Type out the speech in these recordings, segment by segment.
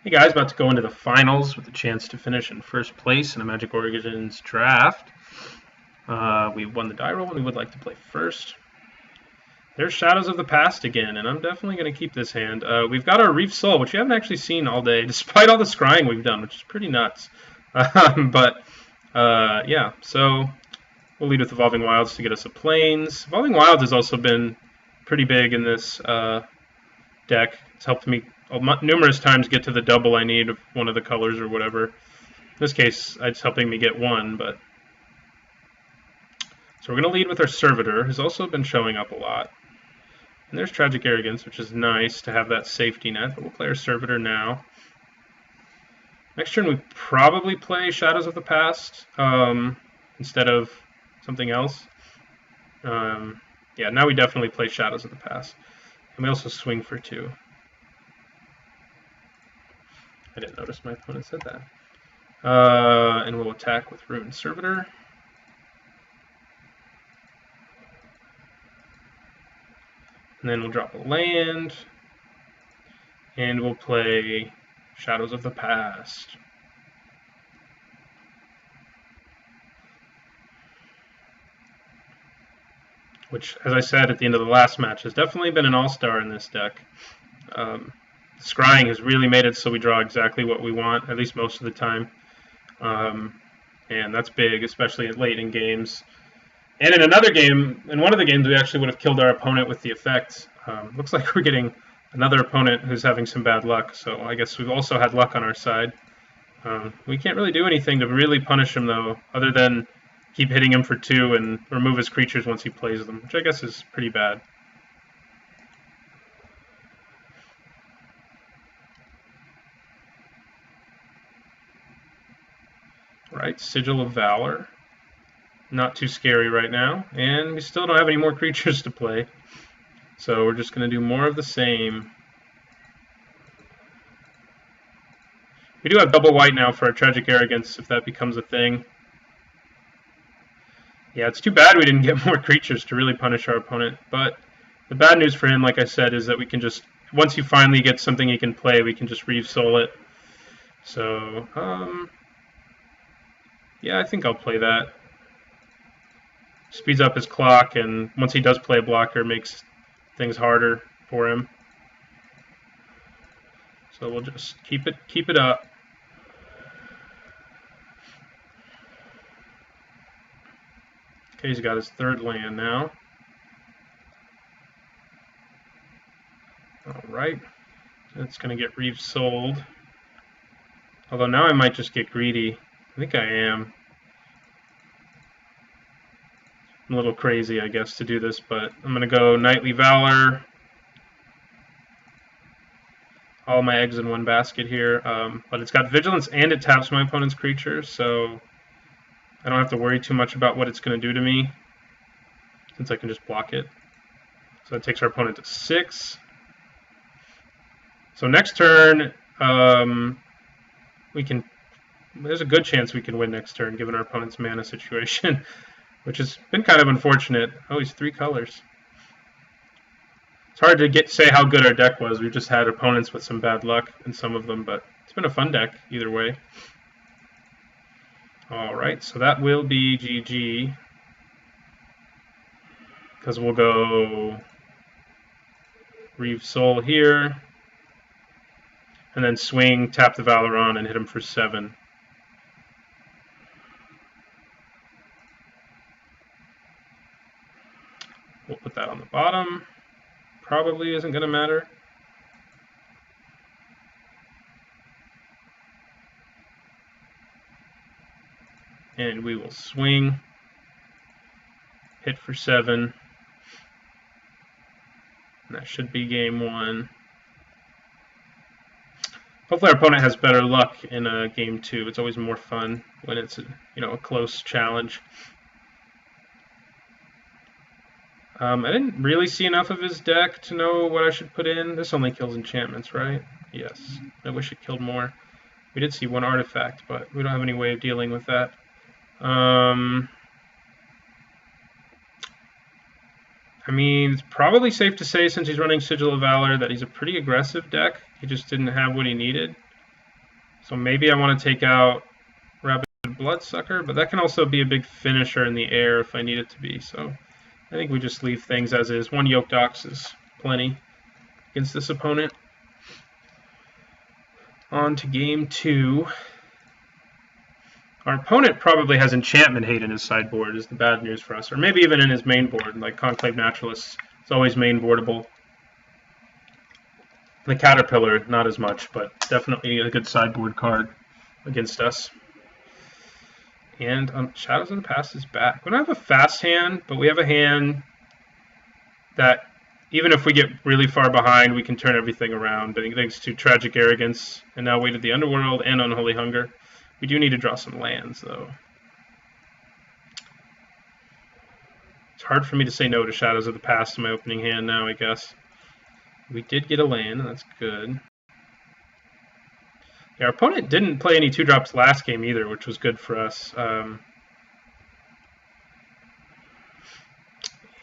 Hey guys, about to go into the finals with a chance to finish in first place in a Magic Origins draft. We won the die roll and we would like to play first. There's Shadows of the Past again, and I'm definitely going to keep this hand. We've got our Reef Soul, which we haven't actually seen all day, despite all the scrying we've done, which is pretty nuts. Yeah, so we'll lead with Evolving Wilds to get us a Plains. Evolving Wilds has also been pretty big in this deck. It's helped me numerous times get to the double I need of one of the colors or whatever. In this case, it's helping me get one, but... So we're going to lead with our Servitor, who's also been showing up a lot. And there's Tragic Arrogance, which is nice to have that safety net, but we'll play our Servitor now. Next turn we probably play Shadows of the Past instead of something else. Yeah, now we definitely play Shadows of the Past. And we also swing for 2. I didn't notice my opponent said that. And we'll attack with Ruined Servitor. And then we'll drop a land. And we'll play Shadows of the Past. Which, as I said at the end of the last match, has definitely been an all-star in this deck. Scrying has really made it so we draw exactly what we want, at least most of the time. And that's big, especially late in games. And in another game, in one of the games, we actually would have killed our opponent with the effect. Looks like we're getting another opponent who's having some bad luck, so I guess we've also had luck on our side. We can't really do anything to really punish him, though, other than keep hitting him for 2 and remove his creatures once he plays them, which I guess is pretty bad. Right, Sigil of Valor. Not too scary right now, and we still don't have any more creatures to play. So we're just going to do more of the same. We do have double white now for our Tragic Arrogance, if that becomes a thing. Yeah, it's too bad we didn't get more creatures to really punish our opponent, but the bad news for him, like I said, is that we can just, once he finally gets something he can play, we can just Reef Soul it. So, yeah, I think I'll play that. Speeds up his clock, and once he does play a blocker, makes things harder for him. So we'll just keep it up. Okay, he's got his 3rd land now. Alright, it's going to get Reef Souled. Although now I might just get greedy. I think I am. I'm a little crazy, I guess, to do this, but I'm going to go Knightly Valor. All my eggs in one basket here. But it's got Vigilance and it taps my opponent's creature, so I don't have to worry too much about what it's going to do to me, since I can just block it. So that takes our opponent to 6. So next turn, there's a good chance we can win next turn, given our opponent's mana situation, which has been kind of unfortunate. Oh, he's 3 colors. It's hard to say how good our deck was. We've just had opponents with some bad luck in some of them, but it's been a fun deck either way. Alright, so that will be GG, because we'll go Reef Soul here, and then swing, tap the Valor on, and hit him for 7. We'll put that on the bottom. Probably isn't going to matter. And we will swing, hit for 7. And that should be game 1. Hopefully our opponent has better luck in game 2. It's always more fun when it's a close challenge. I didn't really see enough of his deck to know what I should put in. This only kills enchantments, right? Yes. I wish it killed more. We did see 1 artifact, but we don't have any way of dealing with that. I mean, it's probably safe to say, since he's running Sigil of Valor, that he's a pretty aggressive deck. He just didn't have what he needed. So maybe I want to take out Rabid Bloodsucker, but that can also be a big finisher in the air if I need it to be. So I think we just leave things as is. 1 Yoked Ox is plenty against this opponent. On to game 2. Our opponent probably has Enchantment Hate in his sideboard, is the bad news for us. Or maybe even in his main board, like Conclave Naturalist. It's always main boardable. The Caterpillar, not as much, but definitely a good sideboard card against us. And Shadows of the Past is back. We don't have a fast hand, but we have a hand that, even if we get really far behind, we can turn everything around. But thanks to Tragic Arrogance, and now Weight of the Underworld, and Unholy Hunger. We do need to draw some lands, though. It's hard for me to say no to Shadows of the Past in my opening hand now, I guess. We did get a land, and that's good. Yeah, our opponent didn't play any 2-drops last game either, which was good for us. And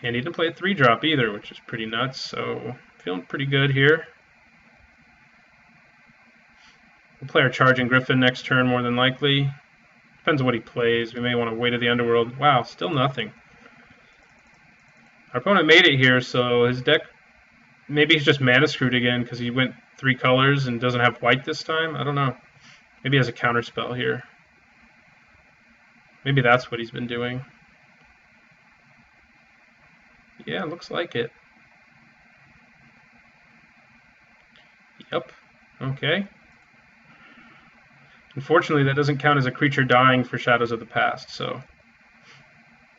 he didn't play a 3-drop either, which is pretty nuts, so feeling pretty good here. We'll play our Charging Griffin next turn, more than likely. Depends on what he plays. We may want to Weight of the Underworld. Wow, still nothing. Our opponent made it here, so his deck... Maybe he's just mana screwed again because he went 3 colors and doesn't have white this time. I don't know. Maybe he has a counterspell here. Maybe that's what he's been doing. Yeah, looks like it. Yep. Okay. Unfortunately, that doesn't count as a creature dying for Shadows of the Past, so...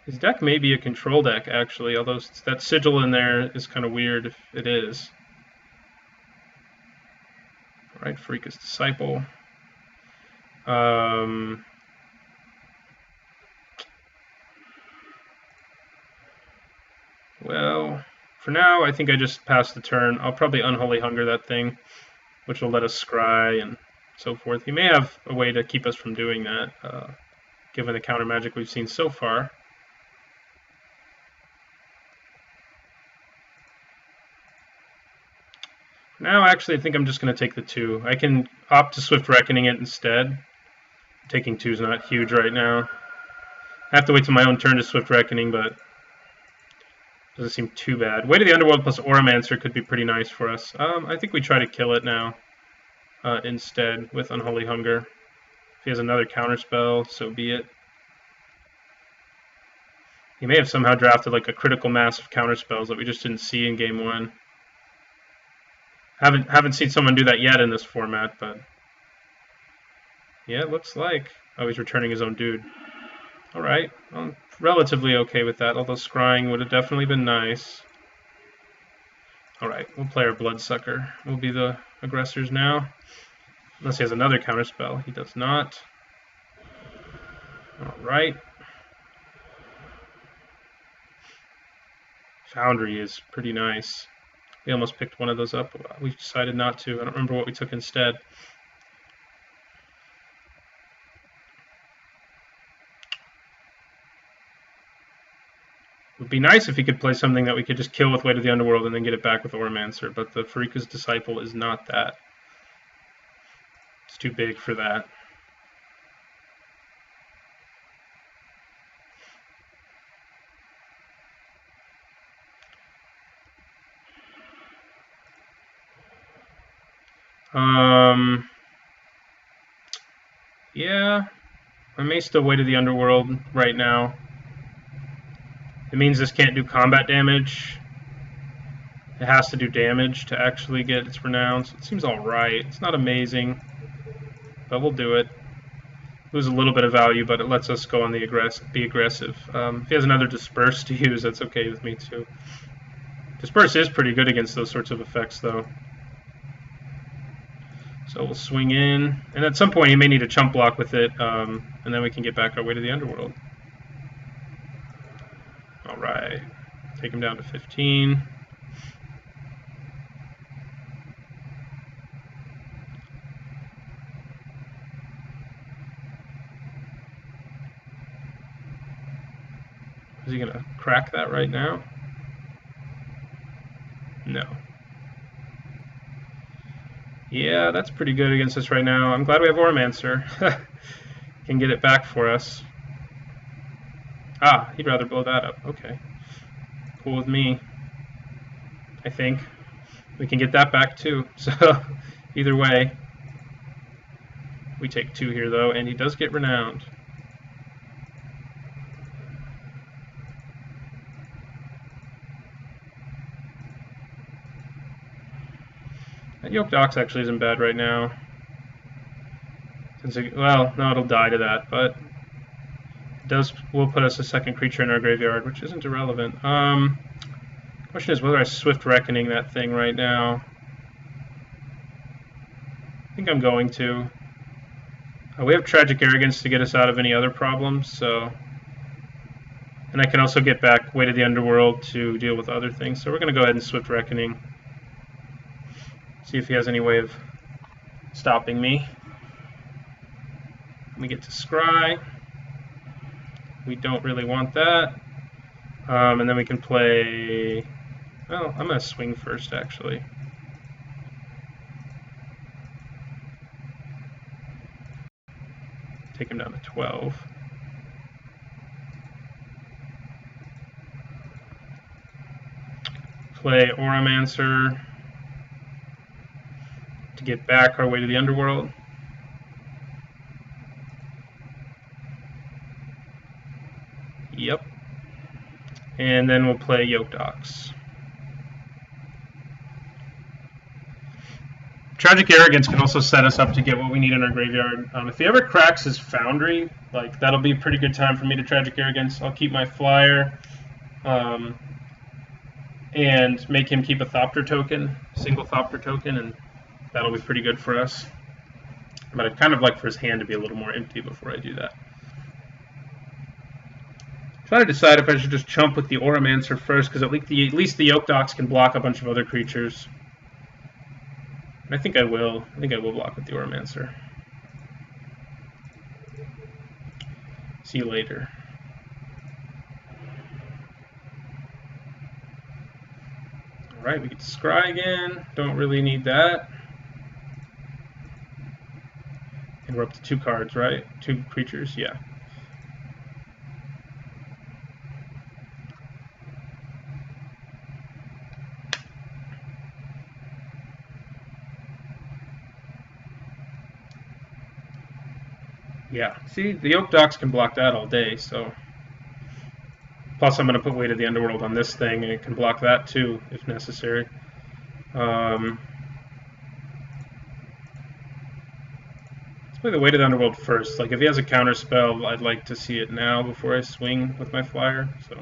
His deck may be a control deck, actually, although that sigil in there is kind of weird if it is. Alright, Pharika's Disciple. Well, for now, I think I just pass the turn. I'll probably Unholy Hunger that thing, which will let us scry and so forth. He may have a way to keep us from doing that, given the counter magic we've seen so far. Now, actually, I think I'm just going to take the 2. I can opt to Swift Reckoning it instead. Taking 2 is not huge right now. I have to wait till my own turn to Swift Reckoning, but doesn't seem too bad. Weight of the Underworld plus Auramancer could be pretty nice for us. I think we try to kill it now instead with Unholy Hunger. If he has another counterspell, so be it. He may have somehow drafted like a critical mass of counterspells that we just didn't see in game 1. Haven't seen someone do that yet in this format, but yeah, it looks like. Oh, he's returning his own dude. All right, I'm relatively okay with that, although scrying would have definitely been nice. All right, we'll play our Bloodsucker. We'll be the aggressors now, unless he has another counterspell. He does not. All right. Foundry is pretty nice. We almost picked one of those up. We decided not to. I don't remember what we took instead. It would be nice if he could play something that we could just kill with Weight of the Underworld and then get it back with Auramancer, but the Pharika's Disciple is not that. It's too big for that. Yeah, I may still Weight of the Underworld right now. It means this can't do combat damage. It has to do damage to actually get its Renown. So it seems alright. It's not amazing, but we'll do it. Lose a little bit of value, but it lets us go on the be aggressive. If he has another Disperse to use, that's okay with me too. Disperse is pretty good against those sorts of effects, though. So we'll swing in, and at some point he may need a chump block with it, and then we can get back our Way to the Underworld. Alright, take him down to 15. Is he going to crack that right now? No. Yeah, that's pretty good against us right now. I'm glad we have Auramancer. Can get it back for us. Ah, he'd rather blow that up. Okay. Cool with me. I think. We can get that back too. So, either way. We take 2 here, though, and he does get Renowned. That Yoked Ox actually isn't bad right now. Well, no, it'll die to that, but will put us a second creature in our graveyard, which isn't irrelevant. Question is whether I Swift Reckoning that thing right now. I think I'm going to. We have Tragic Arrogance to get us out of any other problems, so... And I can also get back Way to the Underworld to deal with other things, so we're going to go ahead and Swift Reckoning. See if he has any way of stopping me. We get to Scry. We don't really want that. And then we can play... Well, I'm going to swing first, actually. Take him down to 12. Play Auramancer to get back our way to the Underworld. Yep. And then we'll play Yoked Ox. Tragic Arrogance can also set us up to get what we need in our graveyard. If he ever cracks his Foundry, like that'll be a pretty good time for me to Tragic Arrogance. I'll keep my flyer, and make him keep a Thopter token, single Thopter token, and that'll be pretty good for us. But I'd kind of like for his hand to be a little more empty before I do that. I'm trying to decide if I should just chump with the Auramancer first, because at least the Yoked Ox can block a bunch of other creatures. I think I will. I think I will block with the Auramancer. See you later. Alright, we get to Scry again. Don't really need that. And we're up to 2 cards, right? 2 creatures, yeah. Yeah, see, the Yoked Ox can block that all day, so... Plus, I'm going to put Way to the Underworld on this thing, and it can block that too, if necessary. Let's play the Way to the Underworld first. Like, if he has a counter spell, I'd like to see it now before I swing with my flyer, so...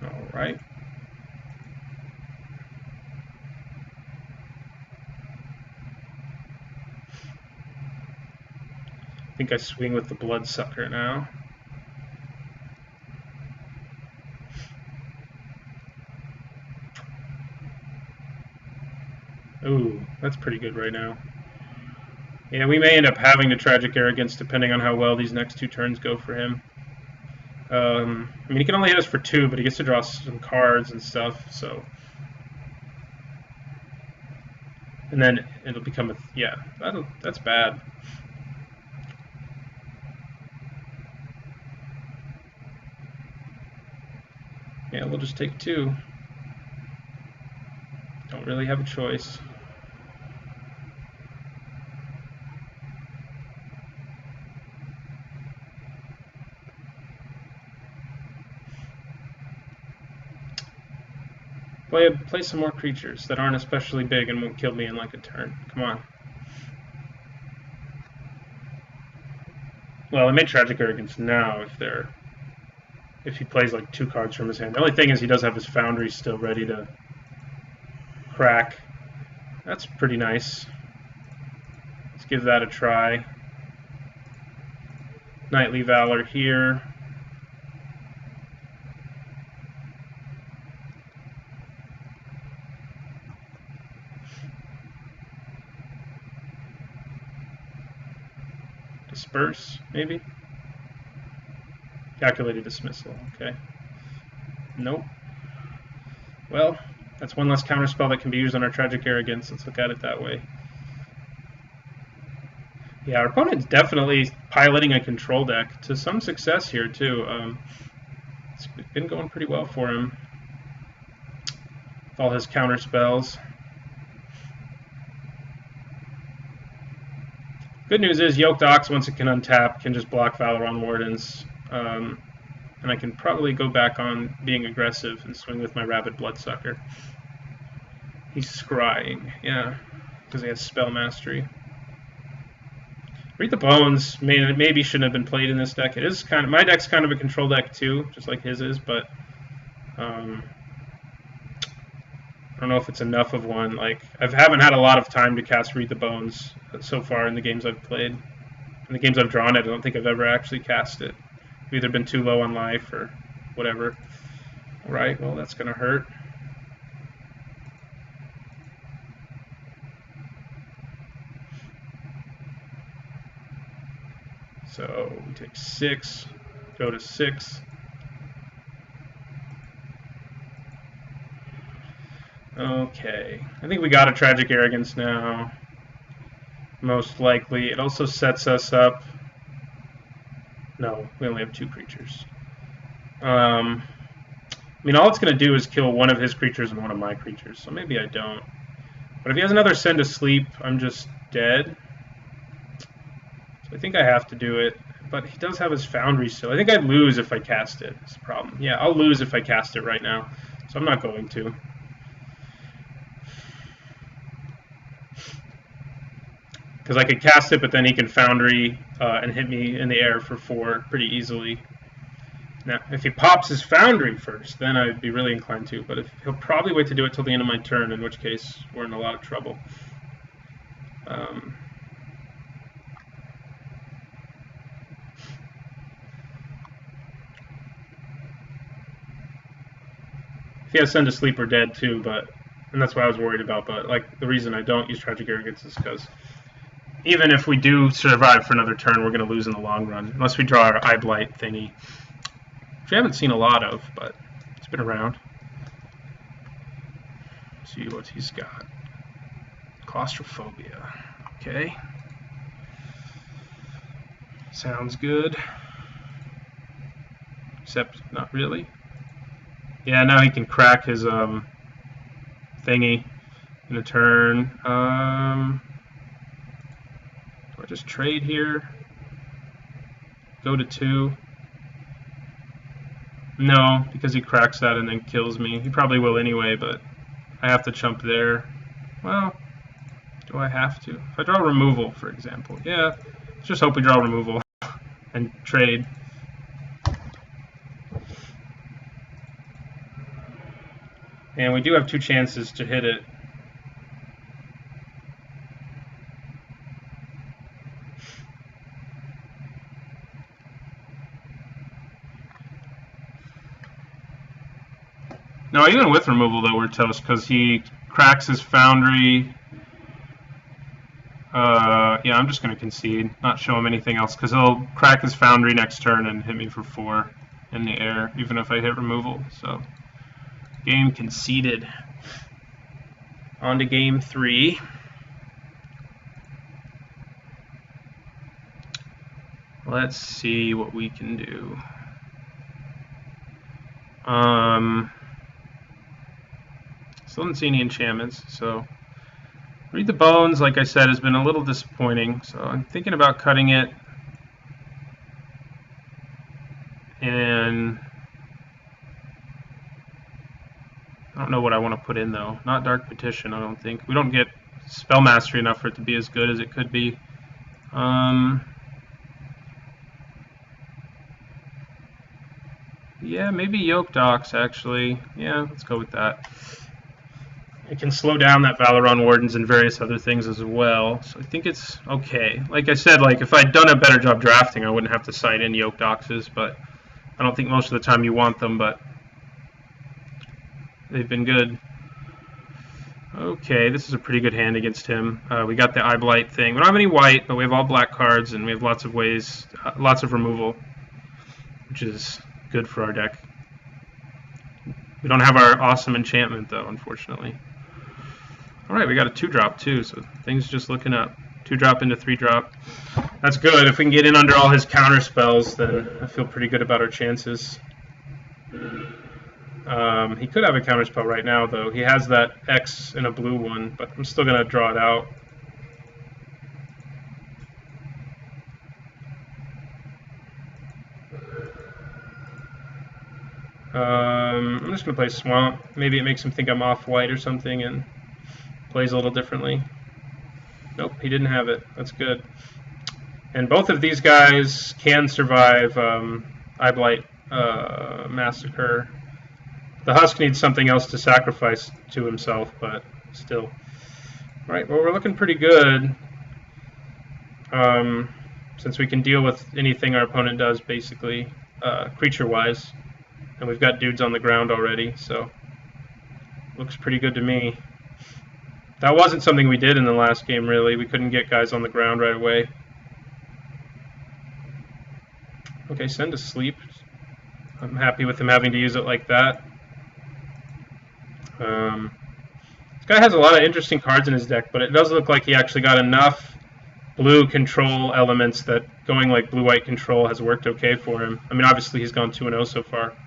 Alright. I think I swing with the Bloodsucker now. Ooh, that's pretty good right now. Yeah, we may end up having to Tragic Arrogance depending on how well these next 2 turns go for him. I mean, he can only hit us for 2, but he gets to draw some cards and stuff, so... And then it'll become a... Yeah, that's bad. Yeah, we'll just take 2. Don't really have a choice. Play some more creatures that aren't especially big and won't kill me in like a turn. Come on. Well, I made Tragic Arrogance now if he plays like 2 cards from his hand. The only thing is he does have his Foundry still ready to crack. That's pretty nice. Let's give that a try. Knightly Valor here. Disperse, maybe? Calculated Dismissal, okay. Nope. Well, that's one less counterspell that can be used on our Tragic Arrogance. Let's look at it that way. Yeah, our opponent's definitely piloting a control deck to some success here, too. It's been going pretty well for him with all his counterspells. Good news is Yoked Ox, once it can untap, can just block Valeron Wardens. And I can probably go back on being aggressive and swing with my Rabid Bloodsucker. He's scrying, yeah, because he has Spell Mastery. Read the Bones maybe shouldn't have been played in this deck. It is kind of, my deck's kind of a control deck too, just like his is, but I don't know if it's enough of one. Like, I haven't had a lot of time to cast Read the Bones so far in the games I've played. In the games I've drawn it, I don't think I've ever actually cast it. I've either been too low on life or whatever. Alright, well, that's going to hurt. So we take 6, go to 6. Okay, I think we got a Tragic Arrogance now. Most likely. It also sets us up. No, we only have 2 creatures. I mean, all it's going to do is kill one of his creatures and one of my creatures, so maybe I don't. But if he has another Send to Sleep, I'm just dead. So I think I have to do it. But he does have his Foundry still. I think I'd lose if I cast it. That's the problem. Yeah, I'll lose if I cast it right now. So I'm not going to. Because I could cast it, but then he can Foundry and hit me in the air for 4 pretty easily. Now, if he pops his Foundry first, then I'd be really inclined to. But he'll probably wait to do it till the end of my turn, in which case we're in a lot of trouble. If he has Send to Sleep, we're dead too, and that's what I was worried about. But like, the reason I don't use Tragic Arrogance is because even if we do survive for another turn, we're going to lose in the long run, unless we draw our Eye Blight thingy, which we haven't seen a lot of, but it's been around. Let's see what he's got. Claustrophobia. Okay. Sounds good. Except, not really. Yeah, now he can crack his thingy in a turn. Do I just trade here? Go to 2? No, because he cracks that and then kills me. He probably will anyway, but I have to chump there. Well, do I have to? If I draw removal, for example. Yeah, let's just hope we draw removal and trade. And we do have 2 chances to hit it. No, even with removal, though, we're toast, because he cracks his Foundry. Yeah, I'm just going to concede, not show him anything else, because he'll crack his Foundry next turn and hit me for 4 in the air, even if I hit removal. So, game conceded. On to game 3. Let's see what we can do. Still didn't see any enchantments, so Read the Bones, like I said, has been a little disappointing, so I'm thinking about cutting it. And I don't know what I want to put in, though. Not Dark Petition, I don't think. We don't get Spell Mastery enough for it to be as good as it could be. Yeah, maybe Yoked Ox, actually. Yeah, let's go with that. It can slow down that Valeron Wardens and various other things as well, so I think it's okay. Like I said, like if I'd done a better job drafting, I wouldn't have to cite in Yoked Oxes, but I don't think most of the time you want them, but they've been good. Okay, this is a pretty good hand against him. We got the Eye Blight thing. We don't have any white, but we have all black cards, and we have lots of ways, lots of removal, which is good for our deck. We don't have our awesome enchantment, though, unfortunately. All right, we got a 2-drop, too, so things just looking up. 2-drop into 3-drop. That's good. If we can get in under all his counter spells, then I feel pretty good about our chances. He could have a counterspell right now, though. He has that X in a blue one, but I'm still going to draw it out. I'm just going to play Swamp. Maybe it makes him think I'm off-white or something and plays a little differently. Nope, he didn't have it. That's good. And both of these guys can survive Eyeblight Massacre. The Husk needs something else to sacrifice to himself, but still. All right, well, we're looking pretty good. Since we can deal with anything our opponent does, basically, creature-wise. And we've got dudes on the ground already, so looks pretty good to me. That wasn't something we did in the last game, really. We couldn't get guys on the ground right away. Okay, send to sleep. I'm happy with him having to use it like that. This guy has a lot of interesting cards in his deck, but it does look like he actually got enough blue control elements that going like blue-white control has worked okay for him. I mean, obviously he's gone 2-0 so far.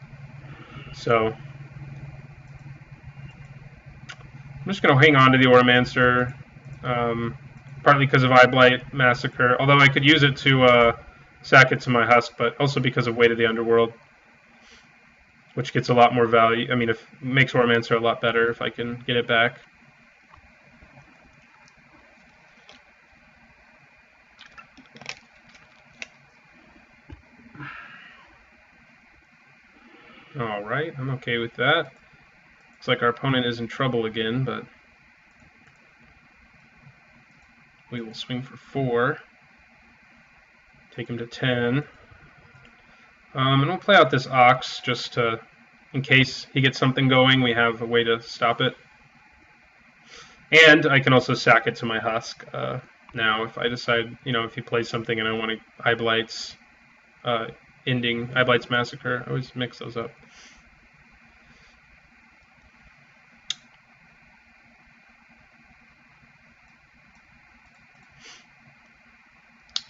So I'm just going to hang on to the Auramancer, partly because of Eyeblight Massacre, although I could use it to sack it to my Husk, but also because of Weight of the Underworld, which gets a lot more value. I mean, it makes Auramancer a lot better if I can get it back. All right, I'm okay with that. Looks like our opponent is in trouble again, but we will swing for 4. Take him to 10. And we'll play out this Ox just to, in case he gets something going, we have a way to stop it. And I can also sack it to my Husk now if I decide, if he plays something and I want to Eyeblight's ending, Eyeblight Massacre. I always mix those up.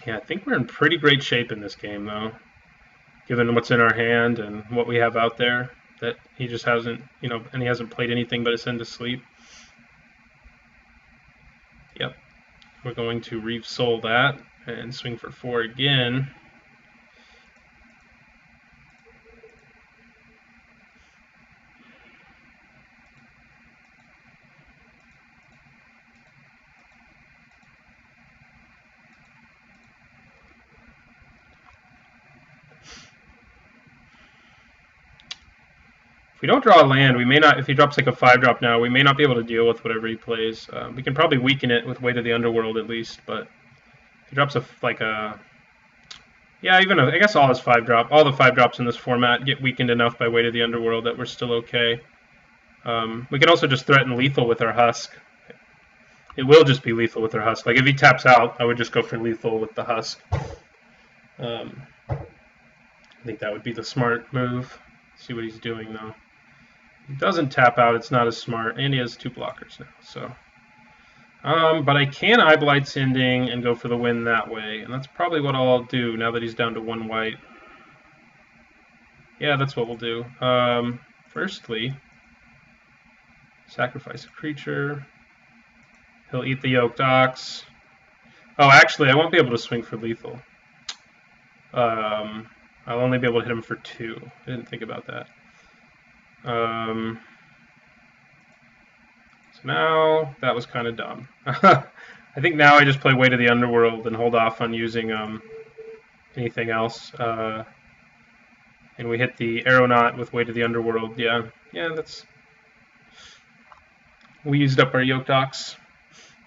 Yeah, I think we're in pretty great shape in this game, though, given what's in our hand and what we have out there. That he just hasn't, and he hasn't played anything but a Send to Sleep. Yep. We're going to Reeve Soul that and swing for 4 again. If we don't draw a land, we may not, if he drops like a 5-drop now, we may not be able to deal with whatever he plays. We can probably weaken it with Weight of the Underworld at least, but if he drops I guess all his 5-drop, all the 5-drops in this format get weakened enough by Weight of the Underworld that we're still okay. We can also just threaten lethal with our Husk. It will just be lethal with our Husk. Like if he taps out, I would just go for lethal with the Husk. I think that would be the smart move. See what he's doing though. He doesn't tap out, it's not as smart, and he has 2 blockers now. So, but I can Eyeblight's Ending and go for the win that way, and that's probably what I'll do now that he's down to 1 white. Yeah, that's what we'll do. Firstly, sacrifice a creature. He'll eat the Yoked Ox. Oh, actually, I won't be able to swing for lethal. I'll only be able to hit him for 2. I didn't think about that. So now that was kind of dumb. I think now I just play Weight of the Underworld and hold off on using anything else. And we hit the Aeronaut with Weight of the Underworld. Yeah, that's. We used up our Yoked Ox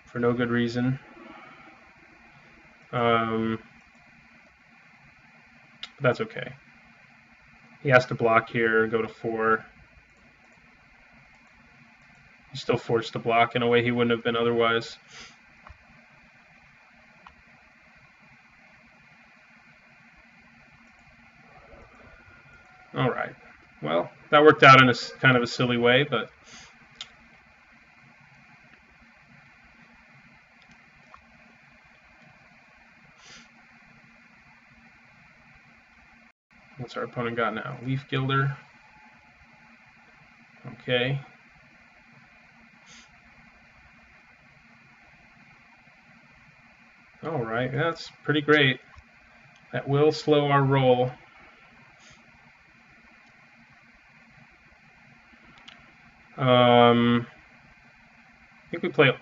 for no good reason. That's okay. He has to block here, go to 4. He's still forced to block in a way he wouldn't have been otherwise. All right. Well, that worked out in a kind of a silly way, but what's our opponent got now? Leaf Gilder. Okay. All right, that's pretty great. That will slow our roll. I think we play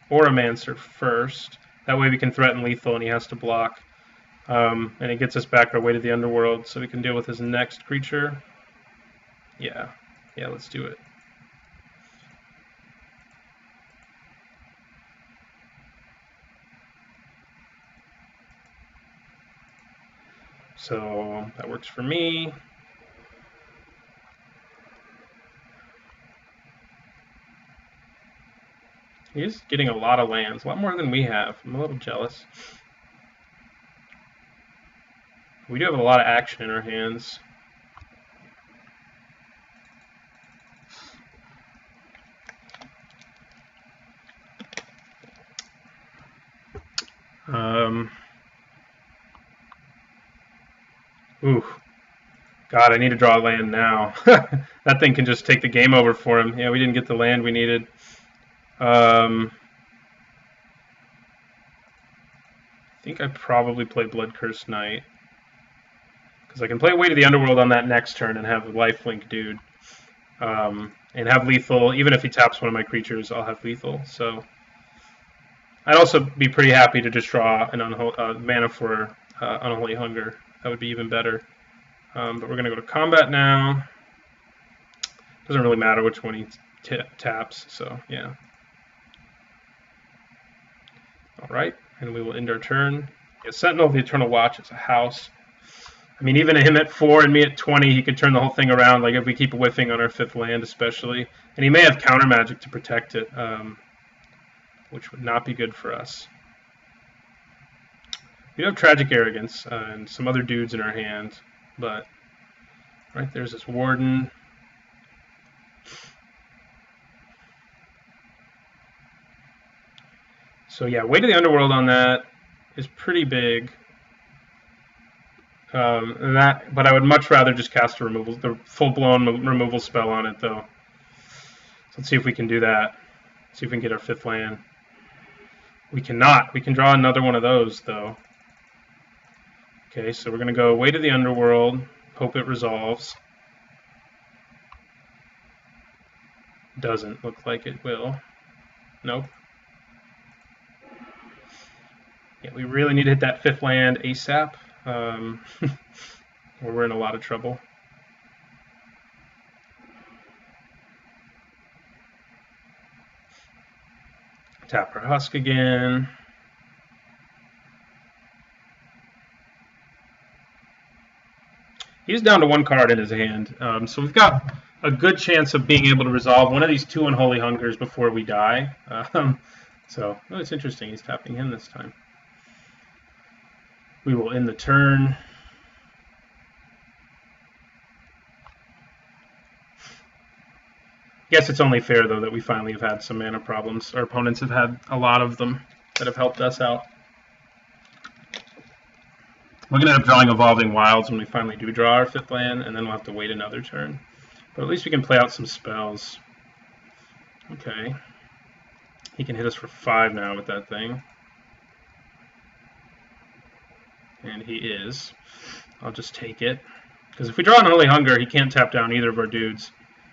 Auramancer first. That way we can threaten lethal and he has to block. And it gets us back our way to the underworld so we can deal with his next creature. Yeah, let's do it. So that works for me. He's getting a lot of lands, a lot more than we have. I'm a little jealous. We do have a lot of action in our hands. Ooh. God, I need to draw a land now. That thing can just take the game over for him. Yeah, we didn't get the land we needed. I think I probably play Bloodcurse Knight. Because I can play Way to the Underworld on that next turn and have a lifelink dude. And have lethal. Even if he taps one of my creatures, I'll have lethal. So I'd also be pretty happy to just draw an mana for Unholy Hunger. That would be even better. But we're going to go to combat now. Doesn't really matter which one he taps, so yeah. Alright, and we will end our turn. Yeah, Sentinel of the Eternal Watch is a house. I mean, even him at 4 and me at 20, he could turn the whole thing around, like if we keep whiffing on our 5th land especially. And he may have counter magic to protect it, which would not be good for us. We do have Tragic Arrogance and some other dudes in our hand, but right there's this Warden. So yeah, Way to the Underworld on that is pretty big. But I would much rather just cast a removal, the full-blown removal spell on it, though. So let's see if we can do that. See if we can get our 5th land. We cannot. We can draw another one of those, though. Okay, so we're going to go Way to the Underworld, hope it resolves. Doesn't look like it will. Nope. Yeah, we really need to hit that 5th land ASAP. Or we're in a lot of trouble. Tap our Husk again. He's down to 1 card in his hand, so we've got a good chance of being able to resolve one of these 2 Unholy Hungers before we die. So it's interesting, he's tapping him this time. We will end the turn. I guess it's only fair, though, that we finally have had some mana problems. Our opponents have had a lot of them that have helped us out. We're going to end up drawing Evolving Wilds when we finally do draw our 5th land, and then we'll have to wait another turn. But at least we can play out some spells. Okay. He can hit us for 5 now with that thing. And he is. I'll just take it. Because if we draw an Unholy Hunger, he can't tap down either of our dudes.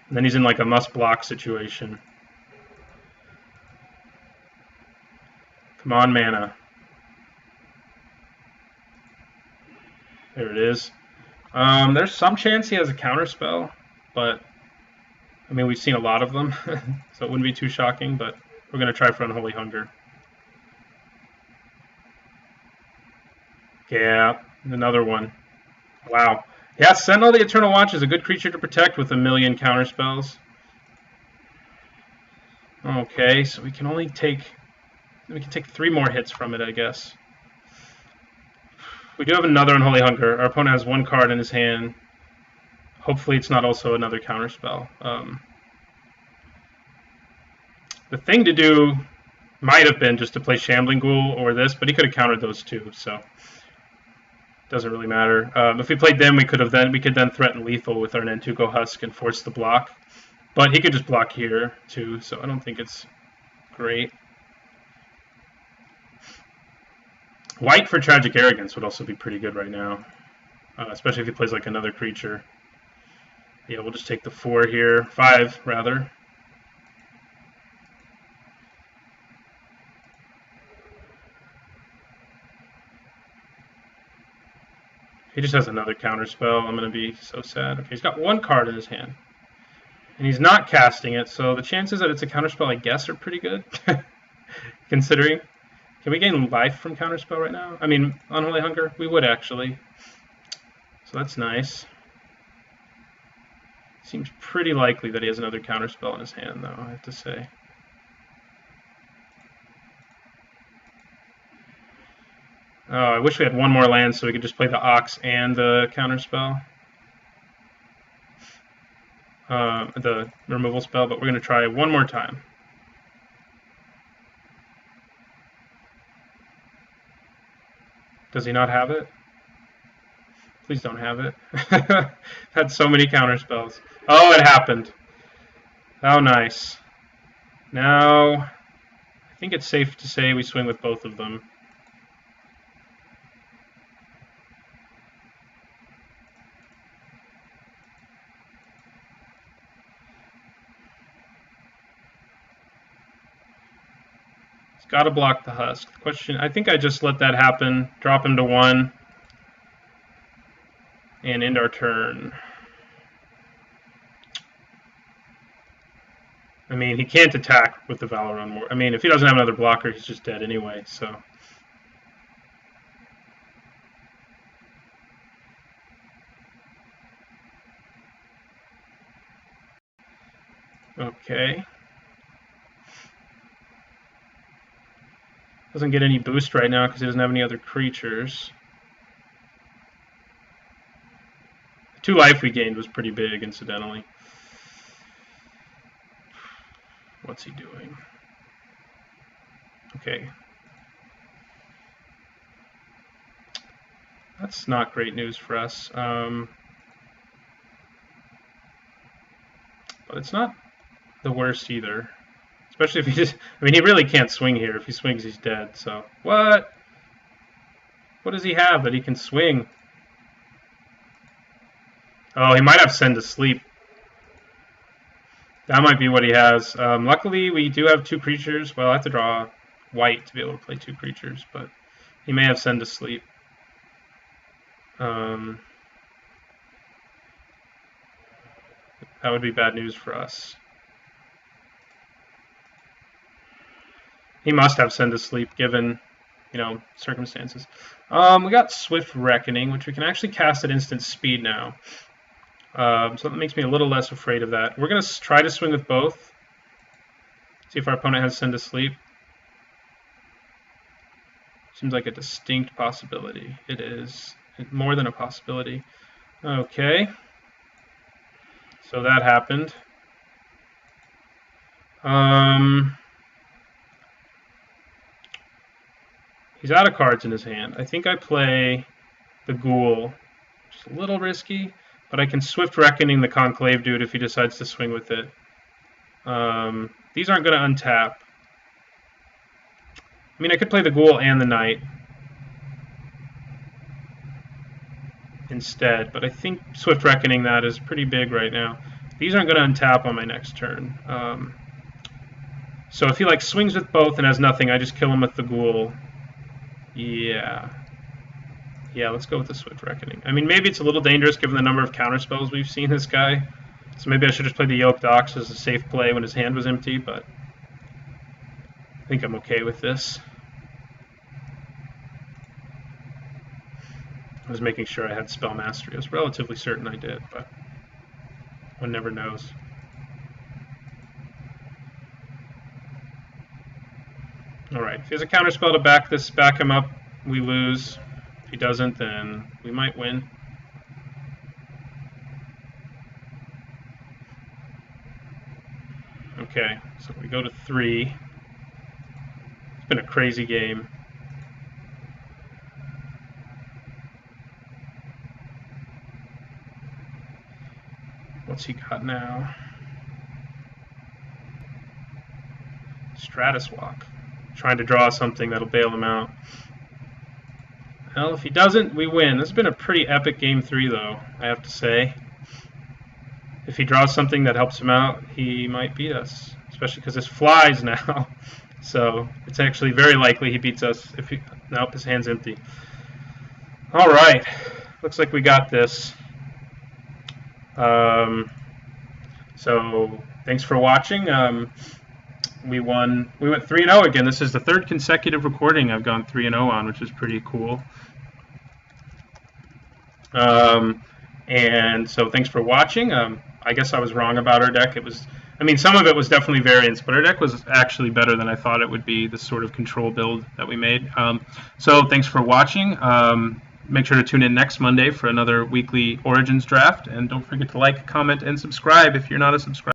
And then he's in like a must-block situation. Come on, mana. There it is. There's some chance he has a counterspell, but I mean, we've seen a lot of them, so it wouldn't be too shocking, but we're going to try for Unholy Hunger. Yeah, another one. Wow. Yeah, Sentinel of the Eternal Watch is a good creature to protect with 1,000,000 counterspells. Okay, so we can only take 3 more hits from it, I guess. We do have another Unholy Hunger. Our opponent has 1 card in his hand. Hopefully it's not also another counterspell. The thing to do might have been just to play Shambling Ghoul or this, but he could have countered those two, so doesn't really matter. If we played them, we could then threaten lethal with our Nantuko Husk and force the block. But he could just block here too, so I don't think it's great. White for Tragic Arrogance would also be pretty good right now, especially if he plays like another creature. Yeah, we'll just take the 4 here, 5 rather. He just has another counterspell. I'm going to be so sad. Okay, he's got 1 card in his hand. And he's not casting it, so the chances that it's a counterspell, I guess, are pretty good. Considering. Can we gain life from counterspell right now? I mean, Unholy Hunger? We would, actually. So that's nice. Seems pretty likely that he has another counterspell in his hand, though, I have to say. Oh, I wish we had 1 more land so we could just play the Ox and the counterspell. The removal spell, but we're going to try 1 more time. Does he not have it? Please don't have it. Had so many counterspells. Oh, it happened. How nice. Now, I think it's safe to say we swing with both of them. Got to block the Husk. Question, I think I just let that happen. Drop him to 1. And end our turn. I mean, he can't attack with the Valeron War. I mean, if he doesn't have another blocker, he's just dead anyway, so. Okay. Doesn't get any boost right now because he doesn't have any other creatures. The 2 life we gained was pretty big, incidentally. What's he doing? Okay. That's not great news for us. But it's not the worst either. Especially if he just... I mean, he really can't swing here. If he swings, he's dead. So, what? What does he have that he can swing? Oh, he might have Send to Sleep. That might be what he has. Luckily, we do have 2 creatures. Well, I have to draw white to be able to play 2 creatures, but he may have Send to Sleep. That would be bad news for us. He must have Send to Sleep, given, circumstances. We got Swift Reckoning, which we can actually cast at instant speed now. So that makes me a little less afraid of that. We're going to try to swing with both. See if our opponent has Send to Sleep. Seems like a distinct possibility. It is. More than a possibility. Okay. So that happened. He's out of cards in his hand. I think I play the Ghoul. Just a little risky, but I can Swift Reckoning the Conclave dude if he decides to swing with it. These aren't going to untap. I mean, I could play the Ghoul and the Knight instead, but I think Swift Reckoning that is pretty big right now. These aren't going to untap on my next turn. So if he swings with both and has nothing, I just kill him with the Ghoul. Yeah, let's go with the Swift Reckoning. I mean, maybe it's a little dangerous given the number of counterspells we've seen this guy. So maybe I should just play the Yoked Ox as a safe play when his hand was empty, but I think I'm okay with this. I was making sure I had Spell Mastery. I was relatively certain I did, but one never knows. Alright, if he has a counterspell to back him up, we lose. If he doesn't, then we might win. So we go to 3. It's been a crazy game. What's he got now? Stratus Walk. Trying to draw something that'll bail him out. Well, if he doesn't, we win. This has been a pretty epic game 3, though, I have to say. If he draws something that helps him out, he might beat us, especially because this flies now. So it's actually very likely he beats us. If he, nope, his hand's empty. All right, looks like we got this. So thanks for watching. We won. We went 3-0 again. This is the 3rd consecutive recording I've gone 3-0 on, which is pretty cool. And so thanks for watching. I guess I was wrong about our deck. It was, I mean, some of it was definitely variance, but our deck was actually better than I thought it would be, the sort of control build that we made. So thanks for watching. Make sure to tune in next Monday for another weekly Origins draft. And don't forget to like, comment, and subscribe if you're not a subscriber.